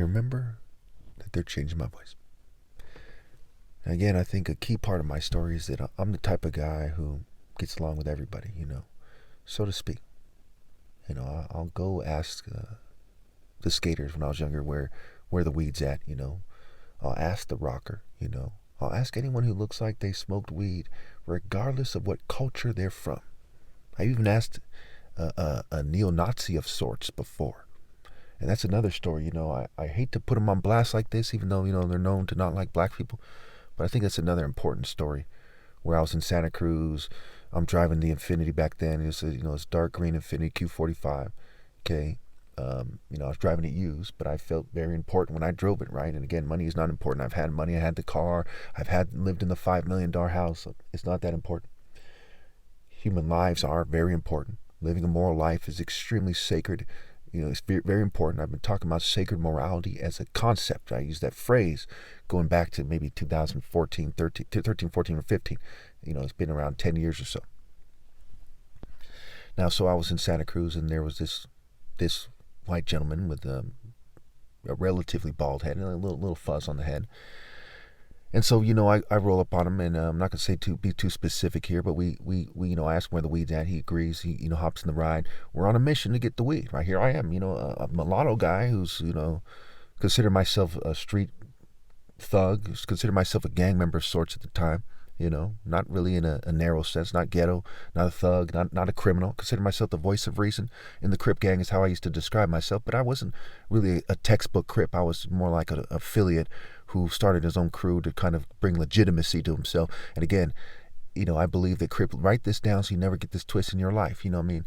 remember that they're changing my voice. Again, I think a key part of my story is that I'm the type of guy who gets along with everybody, so to speak. I'll go ask the skaters when I was younger where the weed's at. I'll ask the rocker. I'll ask anyone who looks like they smoked weed, regardless of what culture they're from. I even asked a neo-Nazi of sorts before. And that's another story. I hate to put them on blast like this, even though, they're known to not like black people. But I think that's another important story where I was in Santa Cruz. I'm driving the Infiniti back then. It's dark green Infiniti Q45. Okay. I was driving it used, but I felt very important when I drove it, right? And again, money is not important. I've had money. I had the car. Lived in the $5 million house. So it's not that important. Human lives are very important. Living a moral life is extremely sacred. It's very important. I've been talking about sacred morality as a concept. I use that phrase going back to maybe 2014, 13, 14, or 15. It's been around 10 years or so. Now, so I was in Santa Cruz, and there was this white gentleman with a relatively bald head and a little fuzz on the head. And so, I roll up on him, and I'm not going to be too specific here, but we I ask him where the weed's at. He agrees. He hops in the ride. We're on a mission to get the weed. Right here I am, a mulatto guy who's, consider myself a street thug, consider myself a gang member of sorts at the time. Not really in a narrow sense, not ghetto, not a thug, not a criminal. Consider myself the voice of reason in the Crip gang is how I used to describe myself, but I wasn't really a textbook Crip. I was more like an affiliate who started his own crew to kind of bring legitimacy to himself. And again, I believe that Crip, write this down so you never get this twist in your life. No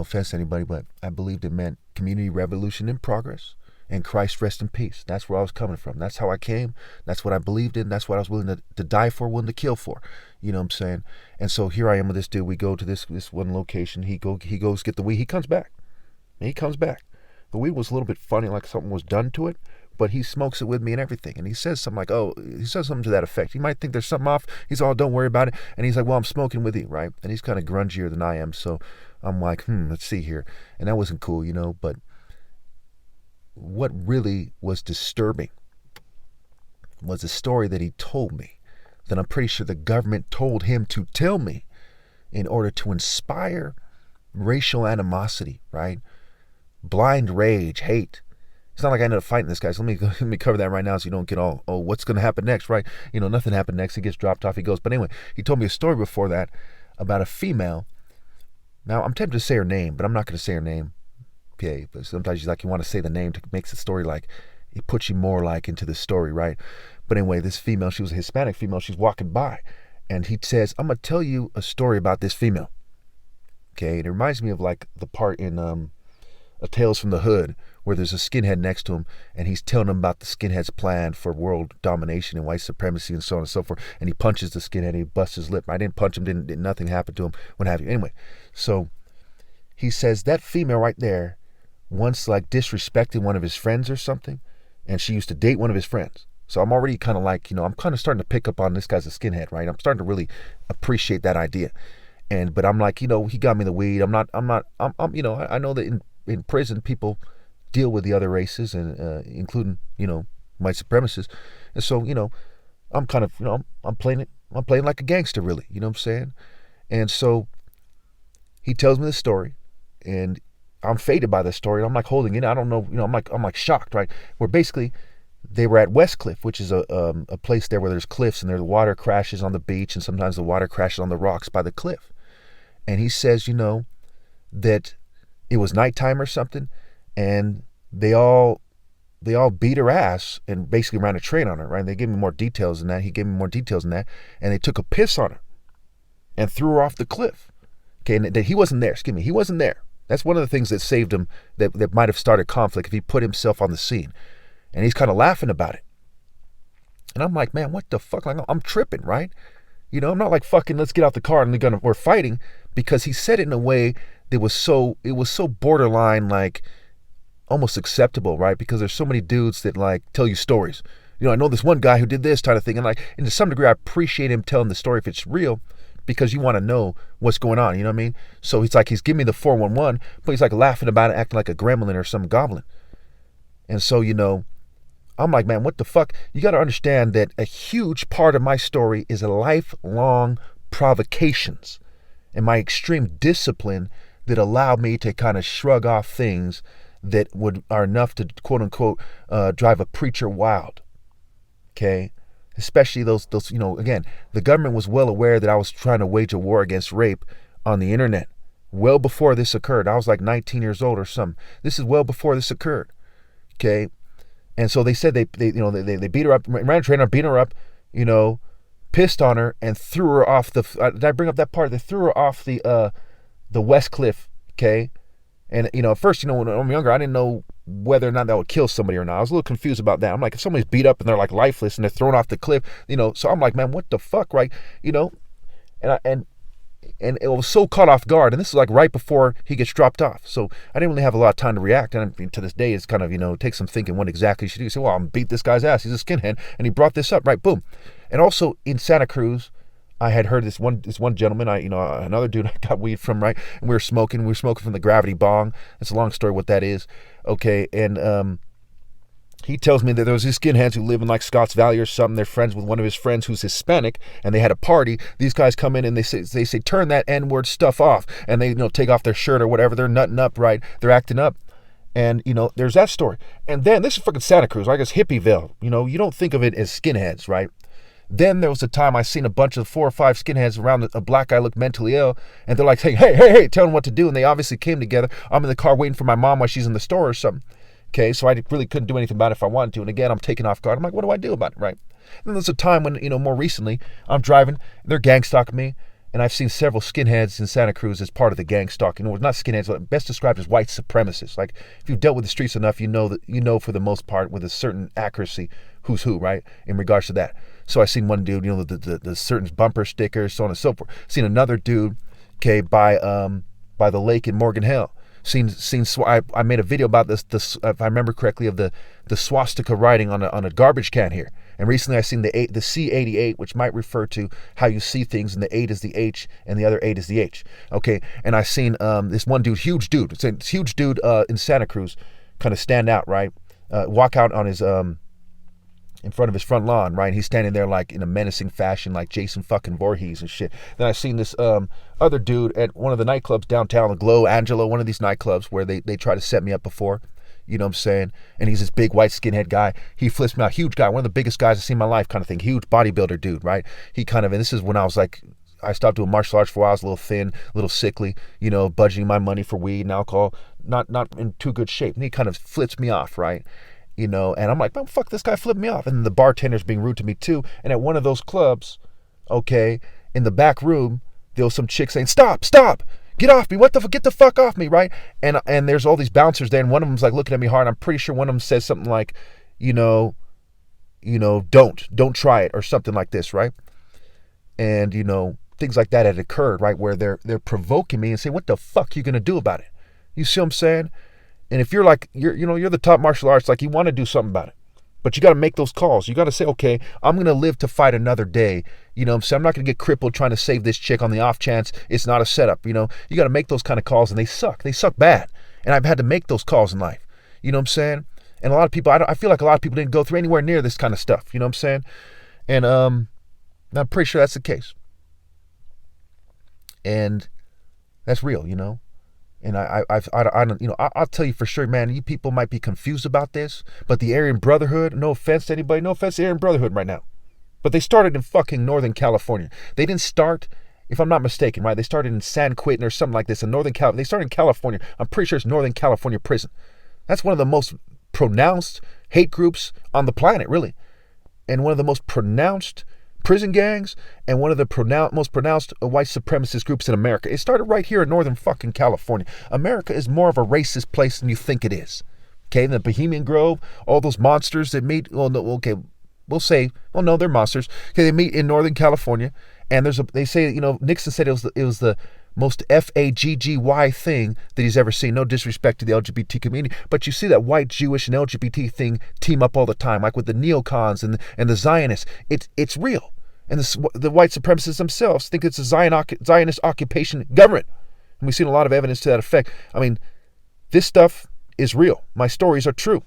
offense to anybody, but I believed it meant community revolution in progress and Christ rest in peace. That's where I was coming from. That's how I came. That's what I believed in. That's what I was willing to die for, willing to kill for. You know what I'm saying? And so here I am with this dude. We go to this one location. He goes get the weed. He comes back. The weed was a little bit funny, like something was done to it, but he smokes it with me and everything. And he says something like, he says something to that effect. You might think there's something off. He's all, don't worry about it. And he's like, well, I'm smoking with you, right? And he's kind of grungier than I am. So I'm like, let's see here. And that wasn't cool, but what really was disturbing was a story that he told me that I'm pretty sure the government told him to tell me in order to inspire racial animosity, right? Blind rage, hate. It's not like I ended up fighting this guy. So let me cover that right now so you don't get all, what's going to happen next, right? Nothing happened next. He gets dropped off, he goes. But anyway, he told me a story before that about a female. Now, I'm tempted to say her name, but I'm not going to say her name. Okay, but sometimes you want to say the name to makes the story like, it puts you more like into the story, right? But anyway, this female, she was a Hispanic female. She's walking by, and he says, I'm going to tell you a story about this female. Okay, and it reminds me of like the part in A Tales from the Hood, where there's a skinhead next to him, and he's telling him about the skinhead's plan for world domination and white supremacy and so on and so forth. And he punches the skinhead, and he busts his lip. I didn't punch him, didn't nothing happened to him, what have you. Anyway, so he says that female right there once like disrespected one of his friends or something, and she used to date one of his friends. So I'm already kind of like, I'm kind of starting to pick up on this guy's a skinhead, right? I'm starting to really appreciate that idea. But I'm like, he got me the weed. I know that in prison people deal with the other races and including, white supremacists. And so, I'm kind of, I'm playing like a gangster really, you know what I'm saying? And so he tells me the story, and I'm faded by the story. I'm like holding it. I don't know, I'm like shocked, right? Where basically they were at Westcliff, which is a place there where there's cliffs and the water crashes on the beach, and sometimes the water crashes on the rocks by the cliff. And he says, that it was nighttime or something, and they all beat her ass and basically ran a train on her, right? They gave me more details than that. He gave me more details than that. And they took a piss on her and threw her off the cliff. Okay, and that he wasn't there. Excuse me, he wasn't there. That's one of the things that saved him, that might have started conflict if he put himself on the scene. And he's kind of laughing about it. And I'm like, man, what the fuck? Like, I'm tripping, right? I'm not like fucking let's get out the car and we're fighting, because he said it in a way that was so borderline, like almost acceptable, right? Because there's so many dudes that like tell you stories. I know this one guy who did this kind of thing, and to some degree I appreciate him telling the story if it's real, because you want to know what's going on, you know what I mean? So he's giving me the 411, but he's like laughing about it, acting like a gremlin or some goblin. And so, I'm like, man, what the fuck? You got to understand that a huge part of my story is a lifelong provocations and my extreme discipline that allowed me to kind of shrug off things that are enough to quote unquote drive a preacher wild. Okay, especially those again, the government was well aware that I was trying to wage a war against rape on the internet well before this occurred. I was like 19 years old or something. This is well before this occurred. Okay, and so they said they beat her up, ran a train, beat her up, pissed on her and threw her off the. Did I bring up that part? They threw her off the West Cliff. Okay, and at first, when I'm younger, I didn't know whether or not that would kill somebody or not. I was a little confused about that. I'm like, if somebody's beat up and they're like lifeless and they're thrown off the cliff, so I'm like, man, what the fuck, right? And it was so caught off guard, and this is like right before he gets dropped off. So I didn't really have a lot of time to react. And to this day, it's kind of, it takes some thinking what exactly you should do. You say, well, I'm beat this guy's ass. He's a skinhead, and he brought this up, right? Boom. And also in Santa Cruz, I had heard this one gentleman, another dude I got weed from, right? And we were smoking from the Gravity Bong. It's a long story what that is. Okay, and he tells me that there was these skinheads who live in like Scotts Valley or something. They're friends with one of his friends who's Hispanic, and they had a party. These guys come in and they say turn that N-word stuff off, and they take off their shirt or whatever. They're nutting up, right? They're acting up. And, there's that story. And then this is fucking Santa Cruz, I guess Hippieville. You don't think of it as skinheads, right? Then there was a time I seen a bunch of 4 or 5 skinheads around a black guy looked mentally ill, and they're like saying, hey, tell them what to do. And they obviously came together. I'm in the car waiting for my mom while she's in the store or something. Okay, so I really couldn't do anything about it if I wanted to. And again, I'm taken off guard. I'm like, what do I do about it, right? And then there's a time when, more recently, I'm driving, they're gang stalking me, and I've seen several skinheads in Santa Cruz as part of the gang stalk. Not skinheads, but best described as white supremacists. Like, if you've dealt with the streets enough, you know for the most part with a certain accuracy who's who, right? In regards to that. So I seen one dude, the certain bumper stickers, so on and so forth. Seen another dude, okay, by the lake in Morgan Hill. I made a video about this if I remember correctly, of the swastika writing on a garbage can here. And recently I seen the C88, which might refer to how you see things, and the 8 is the H and the other 8 is the H. Okay, and I seen this one dude, huge dude in Santa Cruz, kind of stand out, right? Walk out on his in front of his front lawn, right? He's standing there like in a menacing fashion, like Jason fucking Voorhees and shit. Then I seen this other dude at one of the nightclubs downtown, the Glow Angelo, one of these nightclubs where they try to set me up before. You know what I'm saying? And he's this big white skinhead guy. He flips me out, huge guy, one of the biggest guys I've seen in my life, kind of thing. Huge bodybuilder dude, right? And this is when I was like, I stopped doing martial arts for a while. I was a little thin, a little sickly, budgeting my money for weed and alcohol, not in too good shape. And he kind of flips me off, right? And I'm like, man, fuck, this guy flipped me off. And the bartender's being rude to me too. And at one of those clubs, okay, in the back room, there was some chick saying, stop, get off me, get the fuck off me, right? And there's all these bouncers there, and one of them's like looking at me hard. I'm pretty sure one of them says something like, don't try it, or something like this, right? And, things like that had occurred, right? Where they're provoking me and say, what the fuck are you gonna do about it? You see what I'm saying? And if you're like, you're the top martial arts, like you want to do something about it, but you got to make those calls. You got to say, okay, I'm going to live to fight another day. You know what I'm saying? I'm not going to get crippled trying to save this chick on the off chance it's not a setup. You got to make those kind of calls, and they suck. They suck bad. And I've had to make those calls in life. You know what I'm saying? And a lot of people, I feel like a lot of people didn't go through anywhere near this kind of stuff. You know what I'm saying? And I'm pretty sure that's the case. And that's real, And I'll tell you for sure, man, you people might be confused about this, but the Aryan Brotherhood, no offense to anybody, no offense to the Aryan Brotherhood right now, but they started in fucking Northern California. They didn't start, if I'm not mistaken, right? They started in San Quentin or something like this in Northern California. They started in California. I'm pretty sure it's Northern California prison. That's one of the most pronounced hate groups on the planet, really. And one of the most pronounced prison gangs, and one of the most pronounced white supremacist groups in America. It started right here in Northern fucking California. America is more of a racist place than you think it is. Okay, the Bohemian Grove, all those monsters that meet, well, no, okay, we'll say, well, no, they're monsters. Okay, they meet in Northern California, and they say, Nixon said it was the most FAGGY thing that he's ever seen. No disrespect to the LGBT community, but you see that white, Jewish, and LGBT thing team up all the time, like with the neocons and the Zionists. It's real. And the white supremacists themselves think it's a Zionist occupation government. And we've seen a lot of evidence to that effect. I mean, this stuff is real. My stories are true.